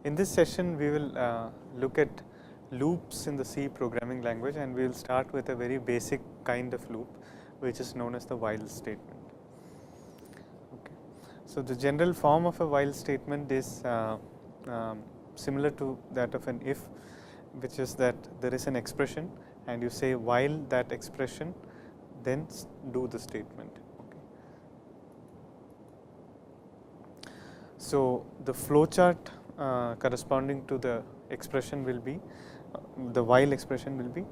In this session, we will look at loops in the C programming language, and we will start with a very basic kind of loop, which is known as the while statement. Okay. So, the general form of a while statement is similar to that of an if, which is that there is an expression and you say while that expression, then do the statement. Okay. So, the flowchart corresponding to the expression will be the while expression will be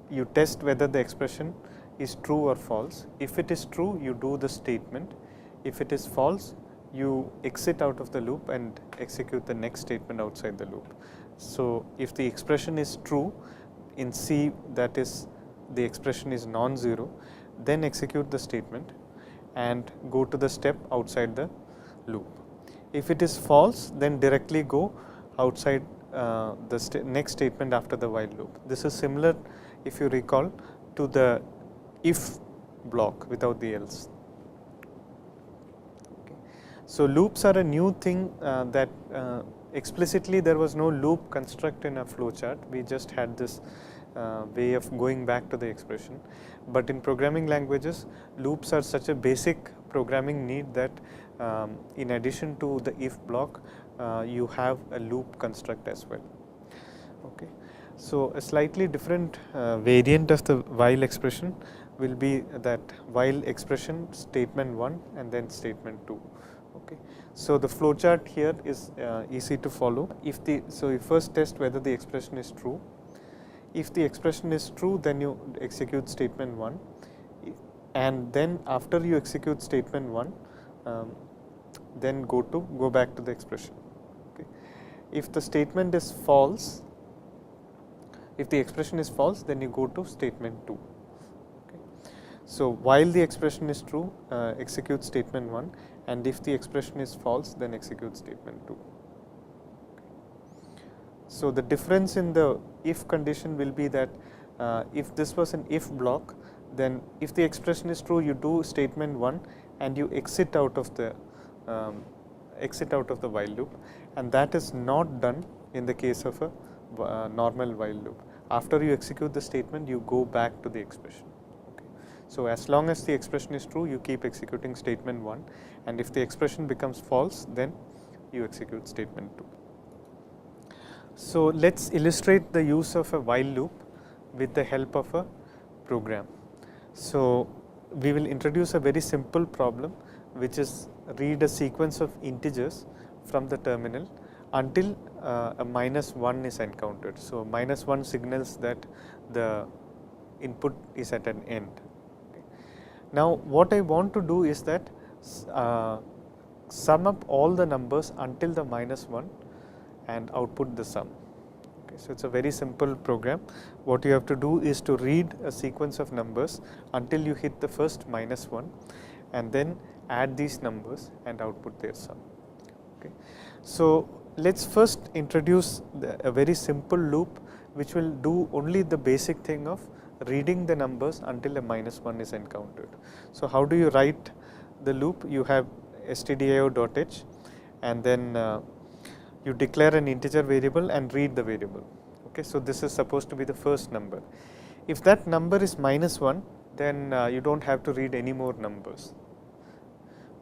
you test whether the expression is true or false. If it is true, you do the statement. If it is false, you exit out of the loop and execute the next statement outside the loop. So, if the expression is true in C, that is the expression is non-zero, then execute the statement and go to the step outside the loop. If it is false, then directly go outside the next statement after the while loop. This is similar, if you recall, to the if block without the else. Okay. So, loops are a new thing that explicitly there was no loop construct in a flowchart. We just had this way of going back to the expression, but in programming languages, loops are such a basic programming need that in addition to the if block, you have a loop construct as well. Okay. So, a slightly different variant of the while expression will be that while expression statement 1 and then statement 2. Okay. So, the flowchart here is easy to follow. So, you first test whether the expression is true. If the expression is true, then you execute statement 1, and then after you execute statement 1, then go back to the expression. Okay. If the statement is false, if the expression is false, then you go to statement 2. Okay. So, while the expression is true, execute statement 1, and if the expression is false, then execute statement 2. So, the difference in the if condition will be that if this was an if block, then if the expression is true, you do statement 1 and you exit out of the while loop, and that is not done in the case of a normal while loop. After you execute the statement, you go back to the expression. Okay. So, as long as the expression is true, you keep executing statement 1, and if the expression becomes false, then you execute statement 2. So, let us illustrate the use of a while loop with the help of a program. So, we will introduce a very simple problem, which is read a sequence of integers from the terminal until a -1 is encountered. So, -1 signals that the input is at an end. Okay. Now, what I want to do is that sum up all the numbers until the -1 and output the sum. Okay. So, it is a very simple program. What you have to do is to read a sequence of numbers until you hit the first -1, and then add these numbers and output their sum. Okay. So, let us first introduce a very simple loop which will do only the basic thing of reading the numbers until a -1 is encountered. So, how do you write the loop? You have stdio.h, and then you declare an integer variable and read the variable. Okay. So, this is supposed to be the first number. If that number is -1, then you do not have to read any more numbers.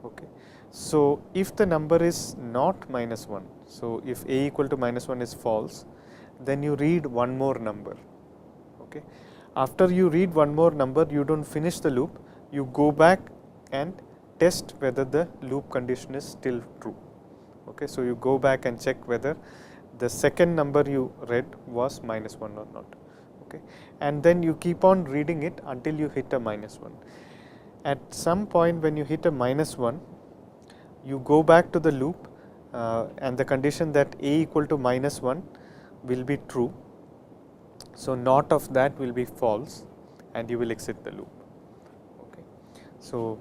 Okay. So, if the number is not -1, so if a equal to -1 is false, then you read one more number. Okay. After you read one more number, you do not finish the loop, you go back and test whether the loop condition is still true. Okay. So, you go back and check whether the second number you read was -1 or not. Okay. And then you keep on reading it until you hit a -1. At some point when you hit a -1, you go back to the loop and the condition that a equal to -1 will be true. So, not of that will be false, and you will exit the loop. Okay. So,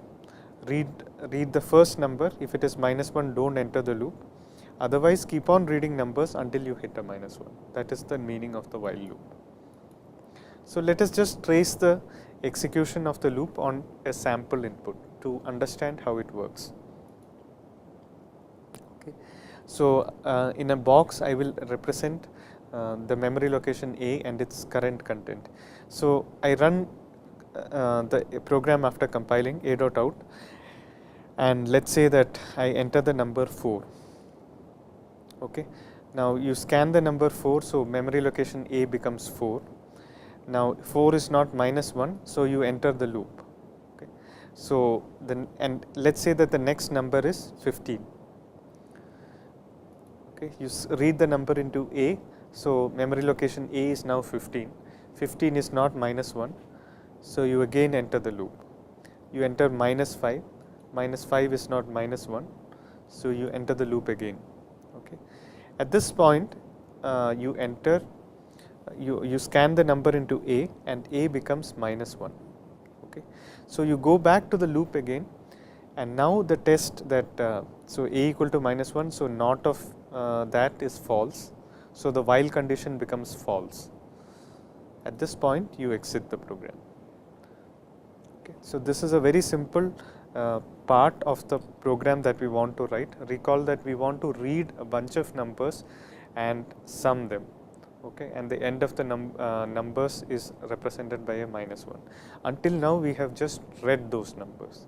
read the first number. If it is -1, do not enter the loop. Otherwise, keep on reading numbers until you hit a -1. That is the meaning of the while loop. So, let us just trace the execution of the loop on a sample input to understand how it works. Okay. So, in a box I will represent the memory location A and its current content. So, I run the program after compiling a.out, and let us say that I enter the number 4. Okay. Now, you scan the number 4, so memory location A becomes 4. Now, 4 is not -1, so you enter the loop. Okay. So, then and let us say that the next number is 15. Okay. You read the number into A, so memory location A is now 15. 15 is not -1, so you again enter the loop. You enter -5, -5 is not -1, so you enter the loop again. Okay. At this point, you enter, you scan the number into A and A becomes -1. Okay. So, you go back to the loop again, and now the test that, so A equal to -1, so not of that is false. So, the while condition becomes false. At this point, you exit the program. Okay. So, this is a very simple part of the program that we want to write. Recall that we want to read a bunch of numbers and sum them. Okay. And the end of the numbers is represented by a -1. Until now, we have just read those numbers.